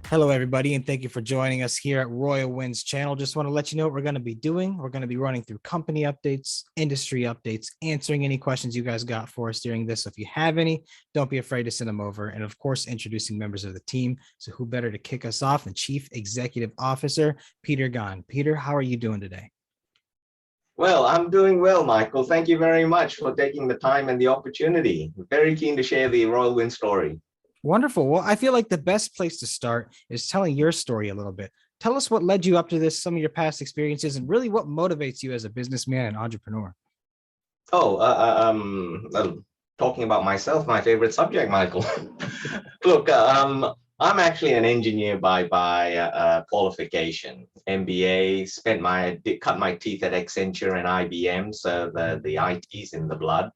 Hello, everybody, and thank you for joining us here at Royal Winds channel. Just want to let you know what we're going to be doing. We're going to be running through company updates, industry updates, answering any questions you guys got for us during this. So if you have any, don't be afraid to send them over. And of course, introducing members of the team. So who better to kick us off than Chief Executive Officer Peter Gahn. Peter, how are you doing today? Well, I'm doing well, Michael. Thank you very much for taking the time and the opportunity. Very keen to share the Royal Wind story. Wonderful. Well, I feel like the best place to start is telling your story a little bit. Tell us what led you up to this, some of your past experiences, and really what motivates you as a businessman and entrepreneur. Oh, talking about myself, my favorite subject, Michael. Look, I'm actually an engineer by qualification, MBA. Cut my teeth at Accenture and IBM, so the IT's in the blood.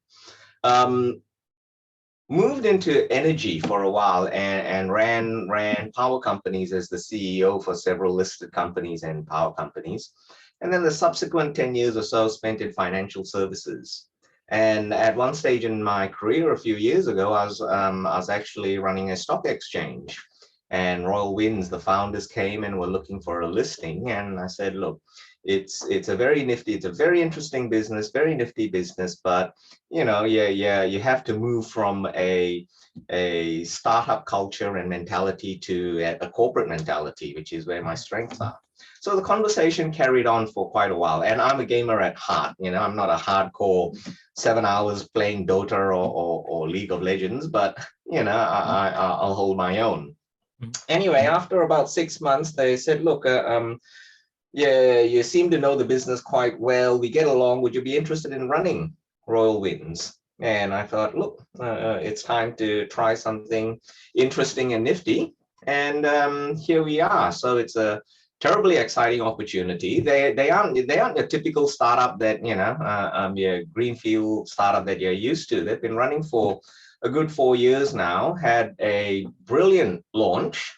Moved into energy for a while and ran power companies as the CEO for several listed companies and power companies. And then the subsequent 10 years or so spent in financial services. And at one stage in my career a few years ago, I was actually running a stock exchange. And Royal Winds, the founders came and were looking for a listing. And I said, look, it's a very nifty, it's a very interesting business, very nifty business, but you have to move from a startup culture and mentality to a corporate mentality, which is where my strengths are. So the conversation carried on for quite a while, and I'm a gamer at heart. I'm not a hardcore 7 hours playing Dota or League of Legends, but I'll hold my own. Anyway, after about 6 months, they said, look, yeah, you seem to know the business quite well. We get along. Would you be interested in running Royal Winds? And I thought, look, it's time to try something interesting and nifty. And here we are. So it's a terribly exciting opportunity. They aren't a typical startup that your greenfield startup that you're used to. They've been running for a good 4 years now. Had a brilliant launch,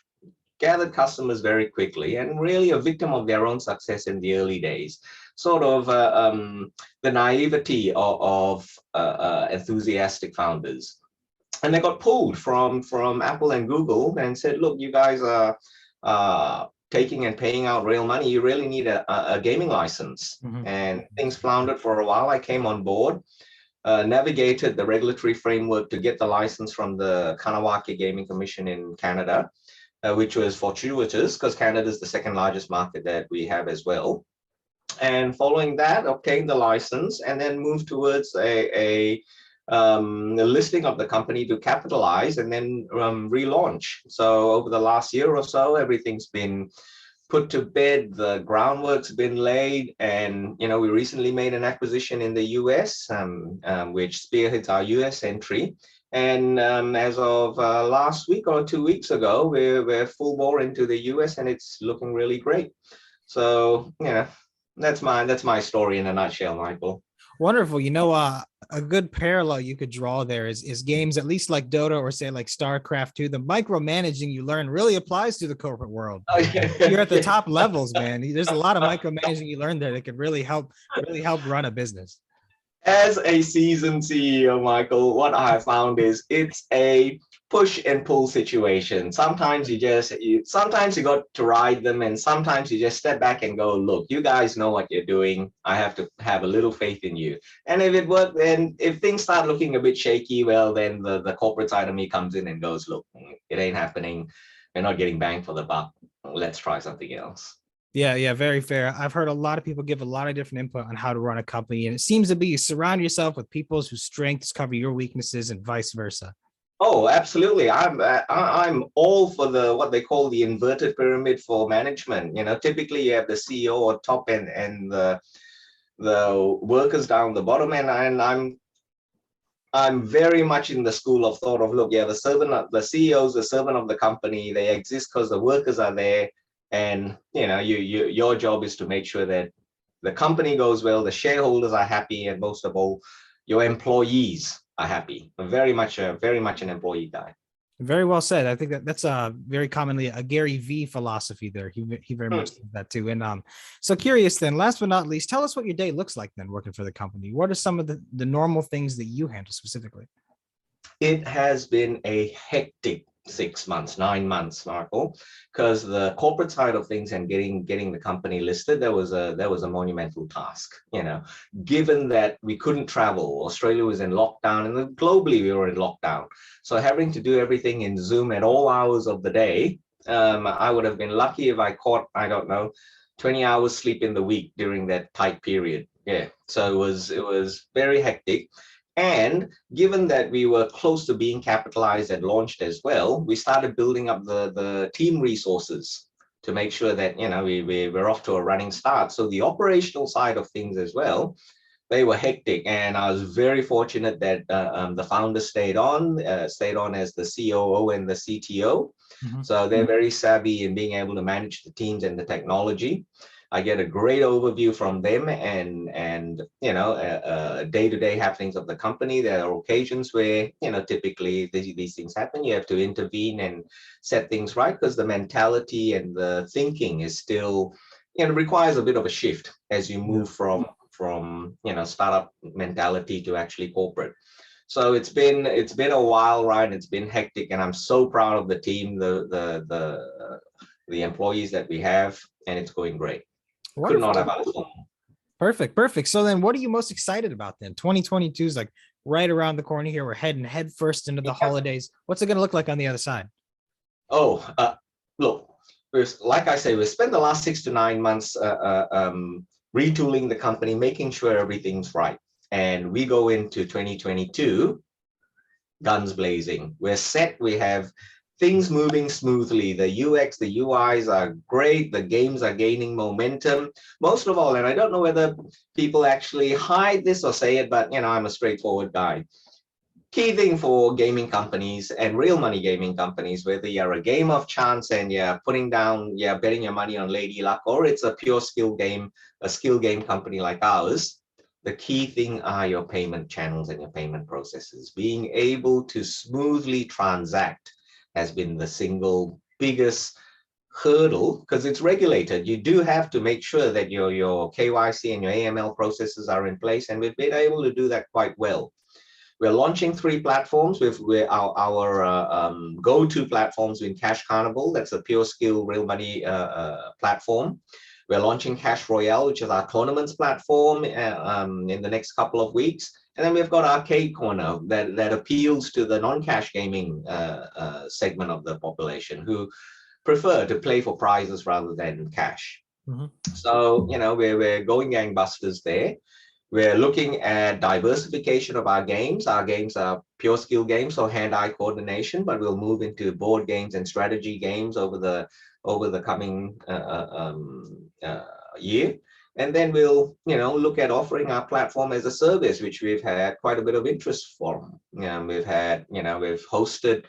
gathered customers very quickly, and really a victim of their own success in the early days. Sort of the naivety of enthusiastic founders. And they got pulled from Apple and Google and said, look, you guys are taking and paying out real money. You really need a gaming license. And things floundered for a while. I came on board, navigated the regulatory framework to get the license from the Kanawaki Gaming Commission in Canada, which was fortuitous because Canada is the second largest market that we have as well. And following that, obtained the license and then moved towards a listing of the company to capitalize and then relaunch. So over the last year or so, everything's been put to bed, the groundwork's been laid, and we recently made an acquisition in the US, which spearheads our US entry. And as of last week or 2 weeks ago, we're full bore into the US, and it's looking really great. So that's my story in a nutshell, Michael. Wonderful. A good parallel you could draw there is games, at least like Dota or say like StarCraft 2. The micromanaging you learn really applies to the corporate world. Oh, yeah. You're at the top levels, man. There's a lot of micromanaging you learn there that could really help run a business. As a seasoned CEO, Michael, what I have found is it's a push and pull situation. Sometimes you got to ride them, and sometimes you just step back and go, look, you guys know what you're doing. I have to have a little faith in you. And if it worked, then if things start looking a bit shaky, well, then the corporate side of me comes in and goes, look, it ain't happening. We're not getting bang for the buck. Let's try something else. Yeah, very fair. I've heard a lot of people give a lot of different input on how to run a company, and it seems to be you surround yourself with people whose strengths cover your weaknesses and vice versa. Oh, absolutely. I'm all for what they call the inverted pyramid for management. Typically you have the CEO at top and the workers down the bottom, and I'm very much in the school of thought of, look, yeah, the CEO is the servant of the company. They exist because the workers are there. And your job is to make sure that the company goes well, the shareholders are happy, and most of all, your employees are happy. I'm very much an employee guy. Very well said. I think that's very commonly a Gary V philosophy there. He very much does that too. And so curious then, last but not least, tell us what your day looks like then working for the company. What are some of the normal things that you handle specifically? It has been a hectic 6 months, 9 months, Michael, because the corporate side of things and getting the company listed, that was a monumental task. Given that we couldn't travel, Australia was in lockdown, and then globally we were in lockdown. So having to do everything in Zoom at all hours of the day, I would have been lucky if I caught, I don't know, 20 hours sleep in the week during that tight period. Yeah, so it was very hectic. And given that we were close to being capitalized and launched as well, we started building up the team resources to make sure that we're off to a running start. So the operational side of things as well, they were hectic, and I was very fortunate that the founder stayed on as the COO and the CTO. Mhm. So they're very savvy in being able to manage the teams and the technology. I get a great overview from them, and day-to-day happenings of the company. There are occasions where typically these things happen. You have to intervene and set things right, because the mentality and the thinking is still requires a bit of a shift as you move from startup mentality to actually corporate. So it's been a while, Ryan. It's been hectic, and I'm so proud of the team, the employees that we have, and it's going great. Could not Wonderful. have asked for more. Perfect. So then what are you most excited about then? 2022 is like right around the corner here. We're heading head first into the holidays. What's it going to look like on the other side? Oh, look, like I say, we spent the last 6 to 9 months retooling the company, making sure everything's right. And we go into 2022 guns blazing. We're set. We have things moving smoothly. The UX, the UIs are great. The games are gaining momentum. Most of all, and I don't know whether people actually hide this or say it, but I'm a straightforward guy. Key thing for gaming companies and real money gaming companies, whether you're a game of chance and you're betting your money on Lady Luck, or it's a pure skill game, a skill game company like ours, the key thing are your payment channels and your payment processes. Being able to smoothly transact has been the single biggest hurdle, because it's regulated. You do have to make sure that your KYC and your AML processes are in place, and we've been able to do that quite well. We're launching 3 platforms with our go-to platforms in Cash Carnival. That's a pure skill real money platform. We're launching Cash Royale, which is our tournaments platform, in the next couple of weeks. And then we've got Arcade Corner that appeals to the non-cash gaming segment of the population who prefer to play for prizes rather than cash. Mm-hmm. So, we're going gangbusters there. We're looking at diversification of our games. Our games are pure skill games, so hand-eye coordination, but we'll move into board games and strategy games over the coming year. And then we'll, look at offering our platform as a service, which we've had quite a bit of interest from. We've hosted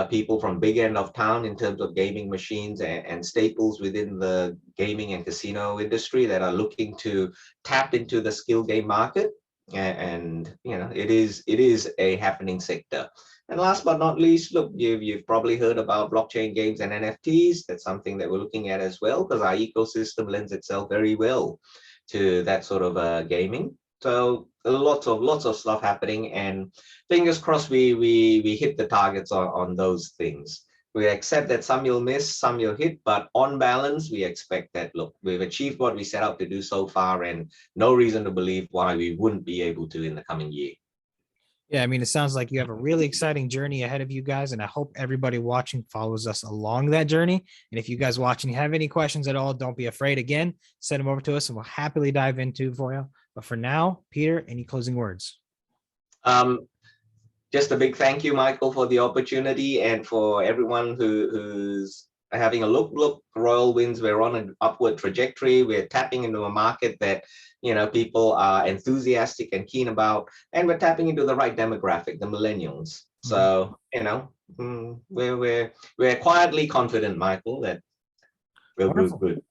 people from big end of town in terms of gaming machines and staples within the gaming and casino industry that are looking to tap into the skill game market. And it is a happening sector. And last but not least, look, you've probably heard about blockchain games and NFTs. That's something that we're looking at as well, because our ecosystem lends itself very well to that sort of gaming. So lots of stuff happening, and fingers crossed we hit the targets on those things. We accept that some you'll miss, some you'll hit, but on balance, we expect that, look, we've achieved what we set out to do so far, and no reason to believe why we wouldn't be able to in the coming year. Yeah, I mean, it sounds like you have a really exciting journey ahead of you guys, and I hope everybody watching follows us along that journey. And if you guys watching have any questions at all, don't be afraid. Again, send them over to us, and we'll happily dive into for you. But for now, Peter, any closing words? Just a big thank you, Michael, for the opportunity, and for everyone who's having a look. Look, Royal Winds, we're on an upward trajectory. We're tapping into a market that people are enthusiastic and keen about, and we're tapping into the right demographic, the millennials. So we're quietly confident, Michael, that we'll do good.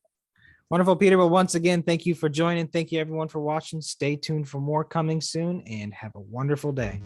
Wonderful, Peter. Well, once again, thank you for joining. Thank you, everyone, for watching. Stay tuned for more coming soon, and have a wonderful day.